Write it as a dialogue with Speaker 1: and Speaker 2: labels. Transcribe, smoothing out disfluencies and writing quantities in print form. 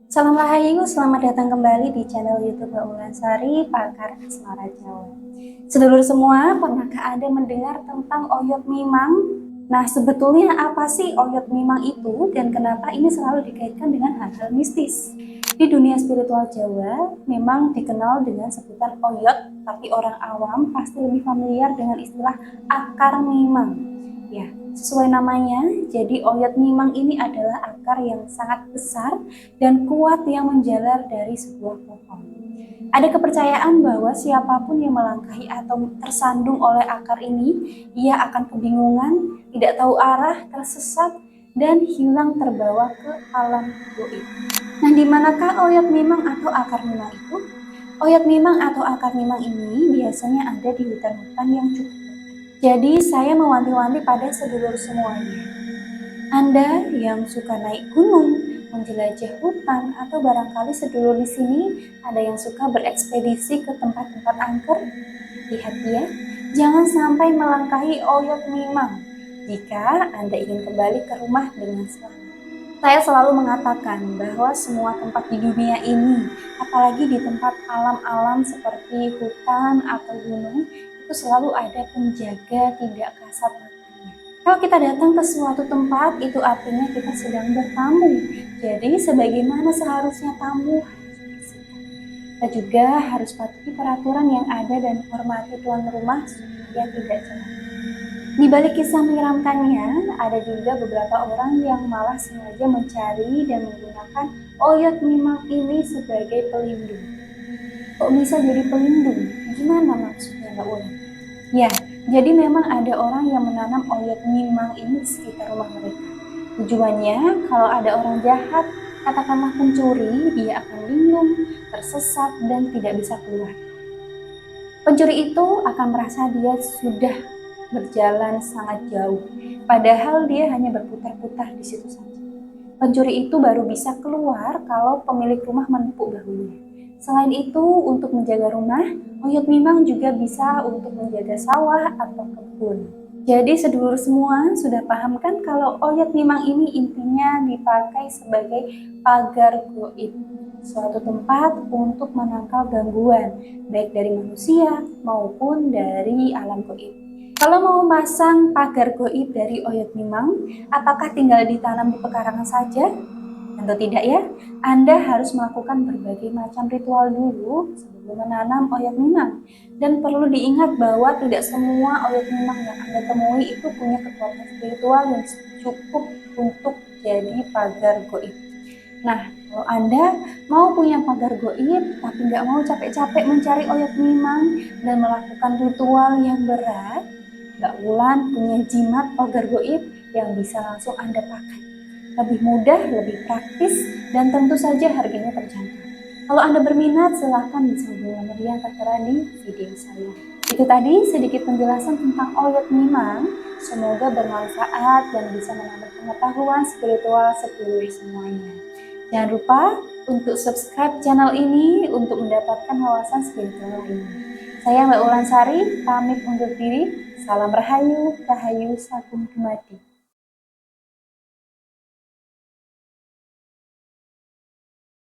Speaker 1: Salam Rahayu, selamat datang kembali di channel YouTube Mbak Wulansari, Pakar Asmara Jawa. Sedulur semua, pernahkah Anda mendengar tentang oyot mimang? Nah, sebetulnya apa sih oyot mimang itu dan kenapa ini selalu dikaitkan dengan hal-hal mistis? Di dunia spiritual Jawa, memang dikenal dengan sebutan oyot, tapi orang awam pasti lebih familiar dengan istilah akar mimang. Ya, sesuai namanya, jadi oyot mimang ini adalah akar yang sangat besar dan kuat yang menjalar dari sebuah pohon. Ada kepercayaan bahwa siapapun yang melangkahi atau tersandung oleh akar ini, ia akan kebingungan, tidak tahu arah, tersesat, dan hilang terbawa ke alam goib. Nah, di manakah oyot mimang atau akar mimang itu? Oyot mimang atau akar mimang ini biasanya ada di hutan-hutan yang cukup lebat. Jadi saya mewanti-wanti pada sedulur semuanya. Anda yang suka naik gunung, menjelajah hutan, atau barangkali sedulur di sini ada yang suka berekspedisi ke tempat-tempat angker, lihat ya, jangan sampai melangkahi oyot mimang jika Anda ingin kembali ke rumah dengan selamat. Saya selalu mengatakan bahwa semua tempat di dunia ini, apalagi di tempat alam-alam seperti hutan atau gunung, itu selalu ada penjaga tidak kasat matanya. Kalau kita datang ke suatu tempat, itu artinya kita sedang bertamu. Jadi, sebagaimana seharusnya tamu harus bersikap. Kita juga harus patuhi peraturan yang ada dan hormati tuan rumah supaya tidak celaka. Di balik kisah menyeramkannya, ada juga beberapa orang yang malah sengaja mencari dan menggunakan oyot mimang ini sebagai pelindung. Kok bisa jadi pelindung? Gimana maksudnya Mbak Ulan? Ya, jadi memang ada orang yang menanam oyot mimang ini di sekitar rumah mereka. Tujuannya, kalau ada orang jahat, katakanlah pencuri, dia akan linglung, tersesat, dan tidak bisa keluar. Pencuri itu akan merasa dia sudah berjalan sangat jauh, padahal dia hanya berputar-putar di situ saja. Pencuri itu baru bisa keluar kalau pemilik rumah menepuk bahunya. Selain itu, untuk menjaga rumah, oyot mimang juga bisa untuk menjaga sawah atau kebun. Jadi sedulur semua sudah paham kan kalau oyot mimang ini intinya dipakai sebagai pagar goib, suatu tempat untuk menangkal gangguan, baik dari manusia maupun dari alam goib. Kalau mau masang pagar goib dari oyot mimang, apakah tinggal ditanam di pekarangan saja? Tentu tidak ya, Anda harus melakukan berbagai macam ritual dulu sebelum menanam oyot mimang. Dan perlu diingat bahwa tidak semua oyot mimang yang Anda temui itu punya kekuatan spiritual yang cukup untuk jadi pagar goib. Nah, kalau Anda mau punya pagar goib, tapi nggak mau capek-capek mencari oyot mimang dan melakukan ritual yang berat, Mbak Wulan punya jimat pagar goib yang bisa langsung Anda pakai. Lebih mudah, lebih praktis, dan tentu saja harganya terjangkau. Kalau Anda berminat, silahkan bisa hubungi nomor yang tertera di video saya. Itu tadi sedikit penjelasan tentang oyot mimang. Semoga bermanfaat dan bisa menambah pengetahuan spiritual sedulur semuanya. Jangan lupa untuk subscribe channel ini untuk mendapatkan wawasan spiritual lainnya. Saya Mbak Wulansari, pamit undur diri. Salam Rahayu, Rahayu Sagung Dumadi.